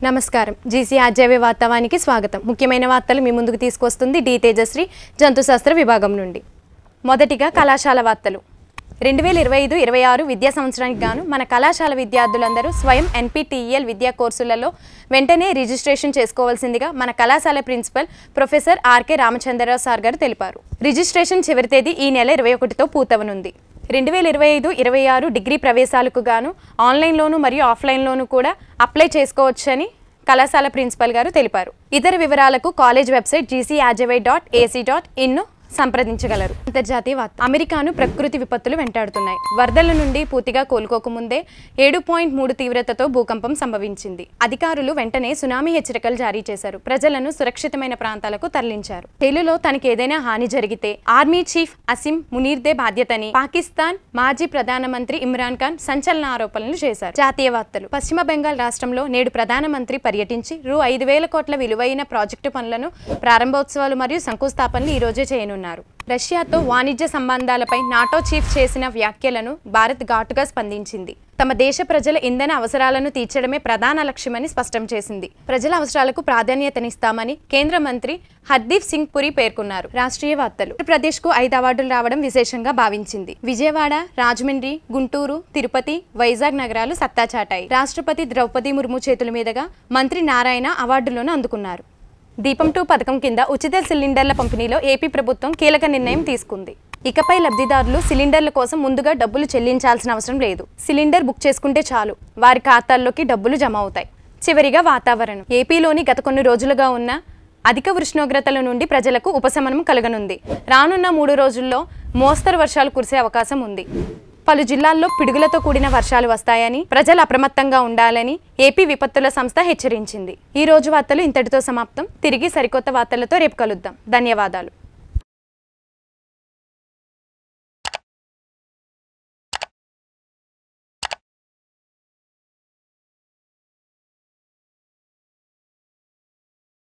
నమస్కారం జీసీ ఆర్జేవే వార్తావానికి స్వాగతం. ముఖ్యమైన వార్తలు మీ ముందుకు తీసుకొస్తుంది డి తేజశ్రీ జంతుశాస్త్ర విభాగం నుండి. మొదటిగా కళాశాల వార్తలు. 2025-26 విద్యా సంవత్సరానికి గాను మన కళాశాల విద్యార్థులందరూ స్వయం ఎన్పీటీఈఎల్ విద్యా కోర్సులలో వెంటనే రిజిస్ట్రేషన్ చేసుకోవాల్సిందిగా మన కళాశాల principal professor R K Ramachandrarao sir గారు తెలిపారు. రిజిస్ట్రేషన్ చివరి తేదీ ఈ నెల 21తో పూర్తవనుంది. 2025-26 డిగ్రీ ప్రవేశాలకు గాను ఆన్లైన్లోను మరియు ఆఫ్లైన్లోను కూడా అప్లై చేసుకోవచ్చని కళాశాల ప్రిన్సిపల్ గారు తెలిపారు. ఇతర వివరాలకు కాలేజ్ వెబ్సైట్ gcrjv.ac.in సంప్రదించగలరు. అంతర్జాతీయ వార్త. అమెరికాను ప్రకృతి విపత్తులు వెంటాడుతున్నాయి. వరదల నుండి పూర్తిగా కోలుకోకముందే 7.3 తీవ్రతతో భూకంపం సంభవించింది. అధికారులు వెంటనే సునామీ హెచ్చరికలు జారీ చేశారు. ప్రజలను సురక్షితమైన ప్రాంతాలకు తరలించారు. తేలులో తనకి ఏదైనా హాని జరిగితే ఆర్మీ చీఫ్ అసిమ్ మునీర్దే బాధ్యతని పాకిస్తాన్ మాజీ ప్రధానమంత్రి ఇమ్రాన్ ఖాన్ సంచలన ఆరోపణలు చేశారు. జాతీయ వార్తలు. పశ్చిమ బెంగాల్ రాష్ట్రంలో నేడు ప్రధానమంత్రి పర్యటించి రూ. 5,000 కోట్ల విలువైన ప్రాజెక్టు పనులను ప్రారంభోత్సవాలు మరియు శంకుస్థాపనలు ఈ రోజే చేయనున్నారు. రష్యాతో వాణిజ్య సంబంధాలపై నాటో చీఫ్ చేసిన వ్యాఖ్యలను భారత్ ఘాటుగా స్పందించింది. తమ దేశ ప్రజల ఇంధన అవసరాలను తీర్చడమే ప్రధాన లక్ష్యమని స్పష్టం చేసింది. ప్రజల అవసరాలకు ప్రాధాన్యతనిస్తామని కేంద్ర మంత్రి హర్దీప్ సింగ్ పురి పేర్కొన్నారు. రాష్ట్రీయ వార్తలు. ఆంధ్రప్రదేశ్కు 5 అవార్డులు రావడం విశేషంగా భావించింది. విజయవాడ, రాజమండ్రి, గుంటూరు, తిరుపతి, వైజాగ్ నగరాలు సత్తా చాటాయి. రాష్ట్రపతి ద్రౌపది ముర్ము చేతుల మీదుగా మంత్రి నారాయణ అవార్డులను అందుకున్నారు. దీపం 2 పథకం కింద ఉచిత సిలిండర్ల పంపిణీలో ఏపీ ప్రభుత్వం కీలక నిర్ణయం తీసుకుంది. ఇకపై లబ్ధిదారులు సిలిండర్ల కోసం ముందుగా డబ్బులు చెల్లించాల్సిన అవసరం లేదు. సిలిండర్ బుక్ చేసుకుంటే చాలు వారి ఖాతాల్లోకి డబ్బులు జమ అవుతాయి. చివరిగా వాతావరణం. ఏపీలోని గత కొన్ని రోజులుగా ఉన్న అధిక ఉష్ణోగ్రతల నుండి ప్రజలకు ఉపశమనం కలగనుంది. రానున్న 3 రోజుల్లో మోస్తరు వర్షాలు కురిసే అవకాశం ఉంది. పలు జిల్లాల్లో పిడుగులతో కూడిన వర్షాలు వస్తాయని ప్రజలు అప్రమత్తంగా ఉండాలని ఏపీ విపత్తుల సంస్థ హెచ్చరించింది. ఈ రోజు వార్తలు ఇంతటితో సమాప్తం. తిరిగి సరికొత్త వార్తలతో రేపు కలుద్దాం. ధన్యవాదాలు.